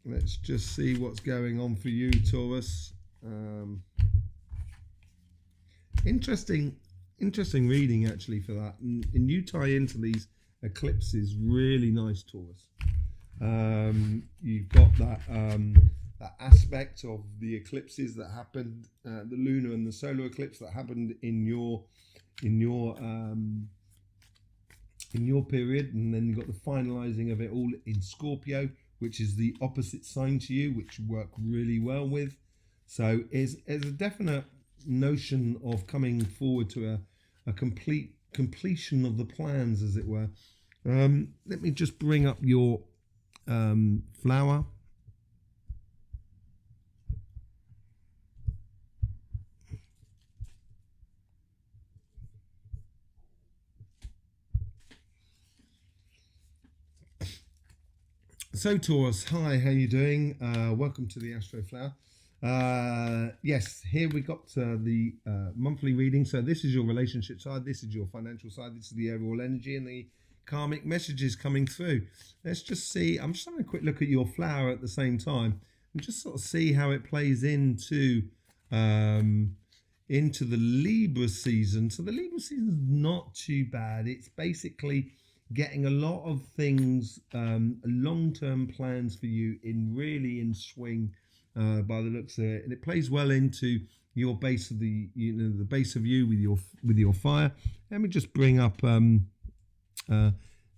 Let's just see what's going on for you, Taurus. Interesting reading actually for that, and you tie into these eclipses really nice, Taurus. You've got that that aspect of the eclipses that happened, the lunar and the solar eclipse that happened in your period, and then you've got the finalizing of it all in Scorpio, which is the opposite sign to you, which you work really well with. So is a definite notion of coming forward to a completion of the plans, as it were. Let me just bring up your flower. So Taurus, hi, how you doing? Welcome to the Astroflower. Yes, here we got the monthly reading. So this is your relationship side, this is your financial side, this is the overall energy and the karmic messages coming through. Let's just see. I'm just having a quick look at your flower at the same time and just sort of see how it plays into the Libra season. So the Libra season is not too bad. It's basically getting a lot of things, long-term plans for you in swing, by the looks of it, and it plays well into your base of the base of you with your fire. Let me just bring up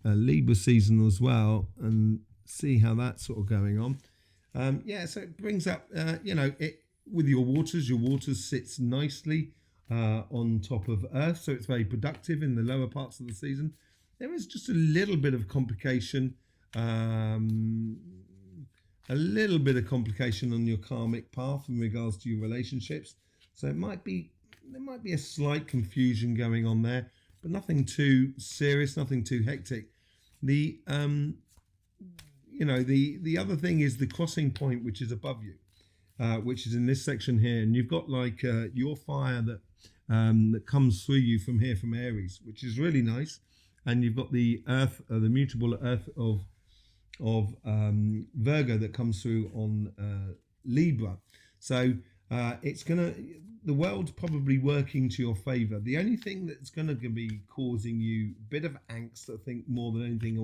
Libra season as well and see how that's sort of going on. Yeah, so it brings up it with your waters. Your waters sits nicely on top of Earth, so it's very productive in the lower parts of the season. There is just a little bit of complication, on your karmic path in regards to your relationships. So there might be a slight confusion going on there, but nothing too serious, nothing too hectic. The other thing is the crossing point, which is above you, which is in this section here, and you've got like your fire that comes through you from here, from Aries, which is really nice. And you've got the earth, the mutable earth of Virgo that comes through on Libra. So the world's probably working to your favor. The only thing that's going to be causing you a bit of angst, I think, more than anything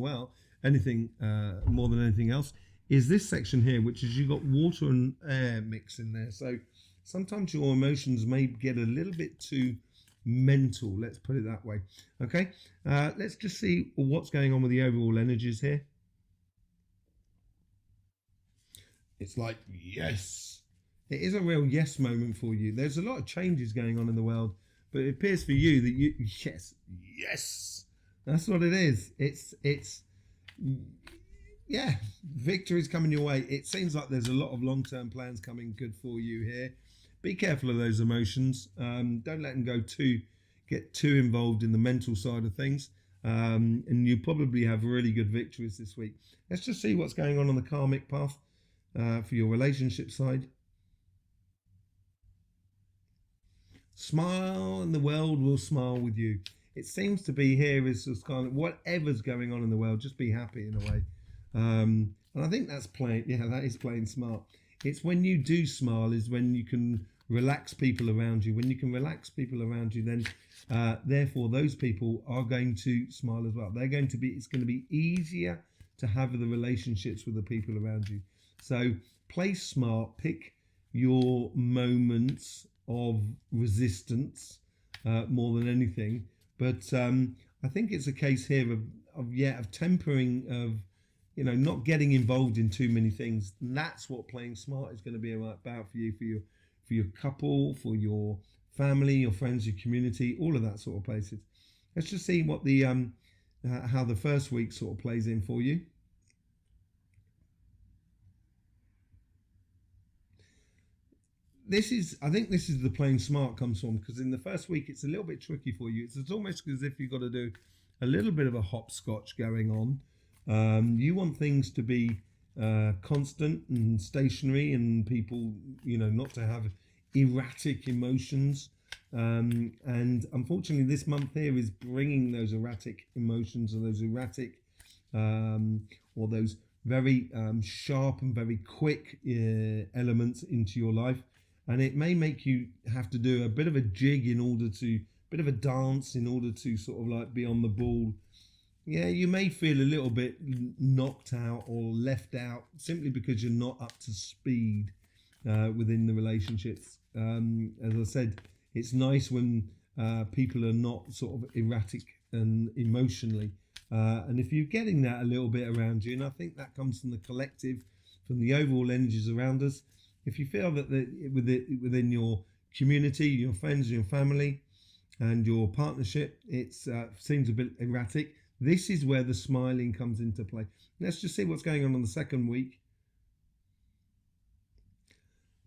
else, is this section here, which is you've got water and air mix in there. So sometimes your emotions may get a little bit too mental, let's put it that way. Okay, let's just see what's going on with the overall energies here. It's like, yes, it is a real yes moment for you. There's a lot of changes going on in the world, but it appears for you that yes, that's what it is. It's yeah, victory's coming your way. It seems like there's a lot of long-term plans coming good for you here. Be careful of those emotions. Don't let them get too involved in the mental side of things. And you probably have really good victories this week. Let's just see what's going on the karmic path for your relationship side. Smile and the world will smile with you. It seems to be here is just kind of whatever's going on in the world, just be happy in a way. And I think that is playing smart. It's when you do smile is when you can relax people around you. When you can relax people around you, then therefore those people are going to smile as well. It's going to be easier to have the relationships with the people around you. So play smart, pick your moments of resistance more than anything. But I think it's a case here of tempering, of not getting involved in too many things. And that's what playing smart is going to be about for you, for your couple, for your family, your friends, your community, all of that sort of places. Let's just see what the how the first week sort of plays in for you. I think this is the playing smart comes from, because in the first week it's a little bit tricky for you. It's almost as if you've got to do a little bit of a hopscotch going on. You want things to be constant and stationary, and people, not to have erratic emotions. And unfortunately, this month here is bringing those erratic emotions, or those erratic, or those very sharp and very quick elements into your life, and it may make you have to do a bit of a jig in order to, bit of a dance in order to sort of like be on the ball. Yeah, you may feel a little bit knocked out or left out simply because you're not up to speed within the relationships. As I said, it's nice when people are not sort of erratic and emotionally. And if you're getting that a little bit around you, and I think that comes from the collective, from the overall energies around us, if you feel that within your community, your friends, your family, and your partnership, it seems a bit erratic, this is where the smiling comes into play. Let's just see what's going on the second week.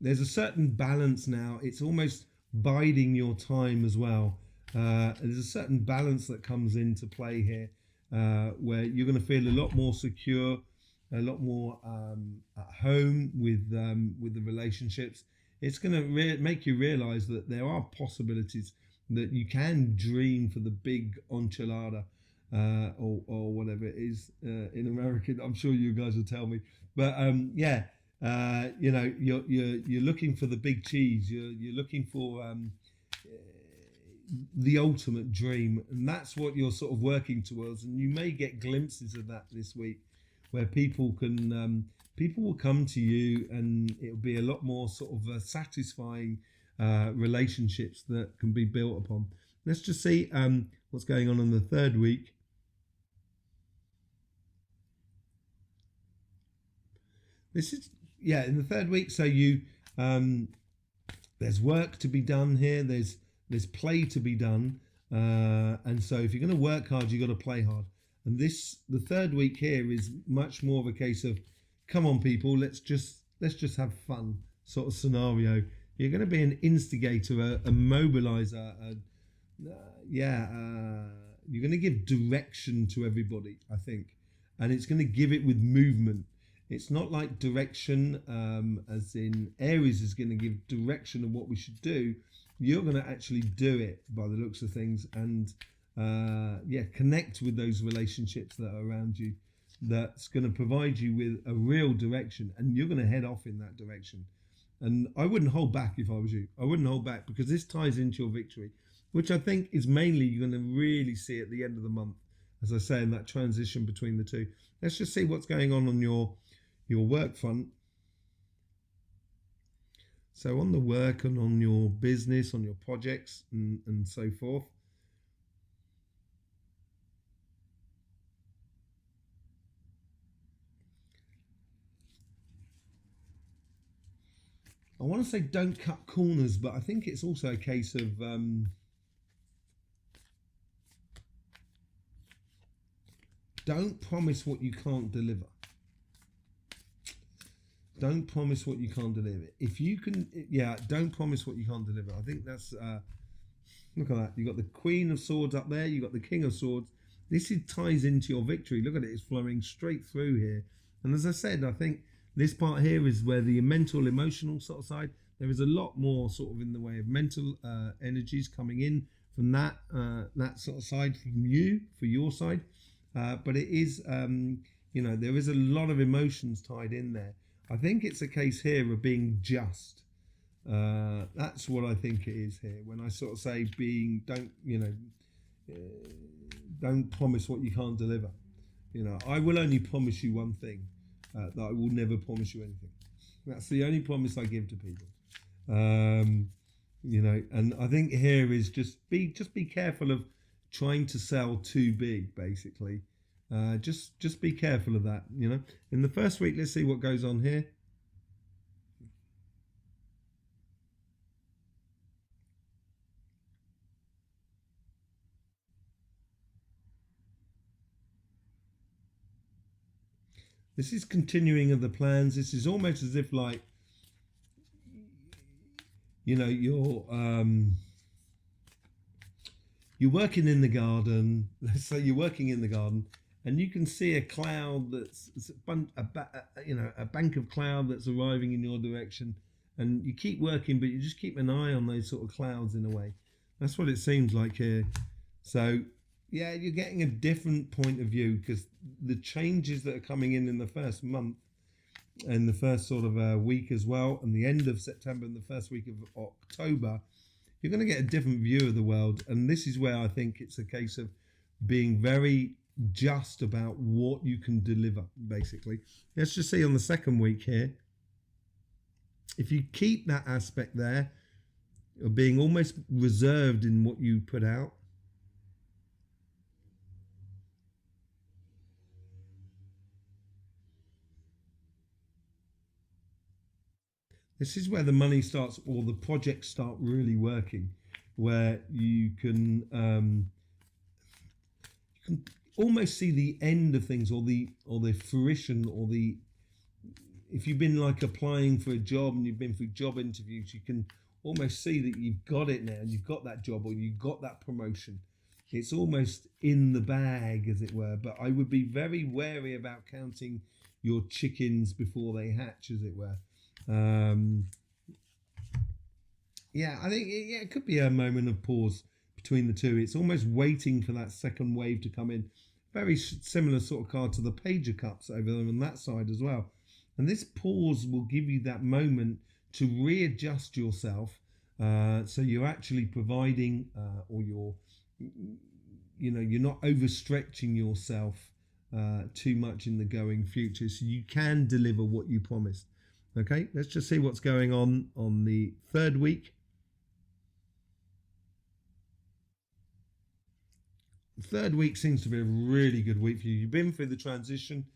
There's a certain balance now. It's almost biding your time as well. There's a certain balance that comes into play here, where you're going to feel a lot more secure, a lot more at home with the relationships. It's going to make you realize that there are possibilities, that you can dream for the big enchilada, or whatever it is in American. I'm sure you guys will tell me, but yeah, you know, you're looking for the big cheese. You're looking for the ultimate dream, and that's what you're sort of working towards. And you may get glimpses of that this week, where people will come to you, and it'll be a lot more sort of satisfying relationships that can be built upon. Let's just see what's going on in the third week. This is, yeah, in the third week. So you, there's work to be done here. There's play to be done, and so if you're going to work hard, you've got to play hard. And the third week here is much more of a case of, come on, people, let's just have fun sort of scenario. You're going to be an instigator, a mobilizer. You're going to give direction to everybody, I think, and it's going to give it with movement. It's not like direction, as in Aries is going to give direction of what we should do. You're going to actually do it by the looks of things, and connect with those relationships that are around you. That's going to provide you with a real direction, and you're going to head off in that direction. And I wouldn't hold back if I was you. I wouldn't hold back, because this ties into your victory, which I think is mainly you're going to really see at the end of the month, as I say, in that transition between the two. Let's just see what's going on your work front. So on the work and on your business, on your projects and so forth. I want to say don't cut corners, but I think it's also a case of don't promise what you can't deliver. Don't promise what you can't deliver. If you can, don't promise what you can't deliver. I think that's, look at that. You've got the Queen of Swords up there. You've got the King of Swords. This ties into your victory. Look at it. It's flowing straight through here. And as I said, I think this part here is where the mental, emotional sort of side, there is a lot more sort of in the way of mental energies coming in from that sort of side from you, for your side. But it is, there is a lot of emotions tied in there. I think it's a case here of being just. That's what I think it is here. When I sort of say don't promise what you can't deliver. I will only promise you one thing, that I will never promise you anything. That's the only promise I give to people. And I think here is just be careful of trying to sell too big, basically. Just be careful of that. In the first week, let's see what goes on here. This is continuing of the plans. This is almost as if like, you're working in the garden. Let's say you're working in the garden, and you can see a cloud that's a bank of cloud that's arriving in your direction, and you keep working, but you just keep an eye on those sort of clouds in a way. That's what it seems like here. So yeah, you're getting a different point of view, because the changes that are coming in the first month and the first sort of week as well, and the end of September and the first week of October, you're going to get a different view of the world. And this is where I think it's a case of being very just about what you can deliver, basically. Let's just see on the second week here, if you keep that aspect there of being almost reserved in what you put out, this is where the money starts, or the projects start really working, where you can almost see the end of things, or the fruition, or the, if you've been like applying for a job and you've been through job interviews, you can almost see that you've got it now, you've got that job, or you've got that promotion. It's almost in the bag, as it were. But I would be very wary about counting your chickens before they hatch, as it were. Yeah, I think it could be a moment of pause between the two. It's almost waiting for that second wave to come in. Very similar sort of card to the Page of Cups over there on that side as well. And this pause will give you that moment to readjust yourself, so you're actually providing, or you're not overstretching yourself too much in the going future, so you can deliver what you promised. Okay, let's just see what's going on the third week. The third week seems to be a really good week for you. You've been through the transition.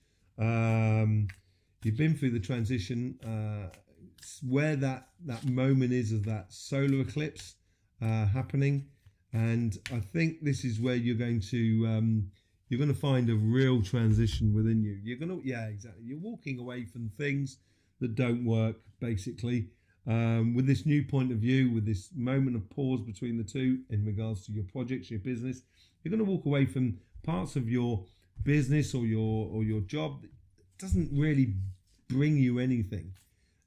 Where that moment is of that solar eclipse happening, and I think this is where you're going to find a real transition within you. Exactly. You're walking away from things that don't work, basically, with this new point of view, with this moment of pause between the two in regards to your projects, your business. You're going to walk away from parts of your business or your job that doesn't really bring you anything,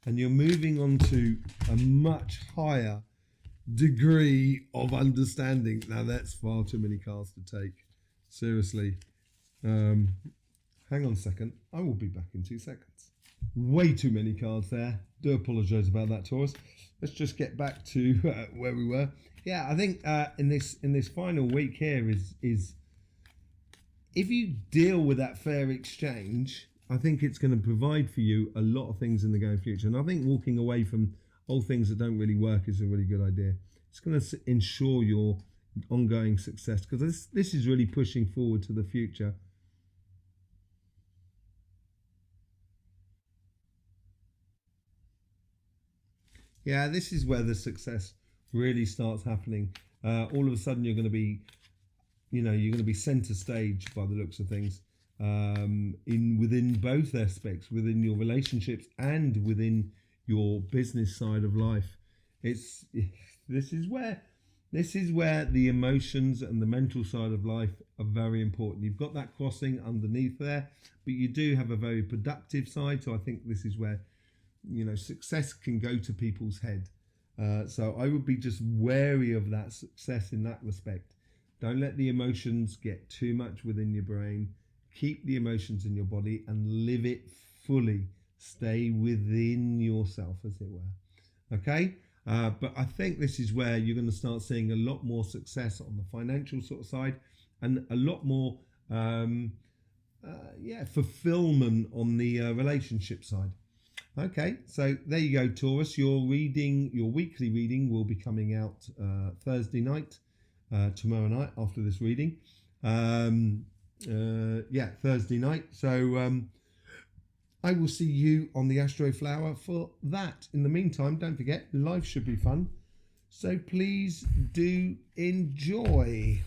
and you're moving on to a much higher degree of understanding. Now that's far too many cards to take seriously. Hang on a second, I will be back in 2 seconds. Way too many cards there. Do apologize about that, Taurus. Let's just get back to where we were. Yeah, I think in this final week here is if you deal with that fair exchange, I think it's going to provide for you a lot of things in the going future. And I think walking away from old things that don't really work is a really good idea. It's going to ensure your ongoing success, because this is really pushing forward to the future. Yeah, this is where the success really starts happening. All of a sudden, you're going to be, center stage by the looks of things, within both aspects, within your relationships and within your business side of life. This is where the emotions and the mental side of life are very important. You've got that crossing underneath there, but you do have a very productive side. So I think this is where success can go to people's head. So I would be just wary of that success in that respect. Don't let the emotions get too much within your brain. Keep the emotions in your body and live it fully. Stay within yourself, as it were. Okay? But I think this is where you're going to start seeing a lot more success on the financial sort of side, and a lot more fulfillment on the relationship side. Okay, so there you go, Taurus. Your weekly reading will be coming out Thursday night, tomorrow night after this reading. Thursday night. So I will see you on the Astroflower for that. In the meantime, don't forget, life should be fun. So please do enjoy.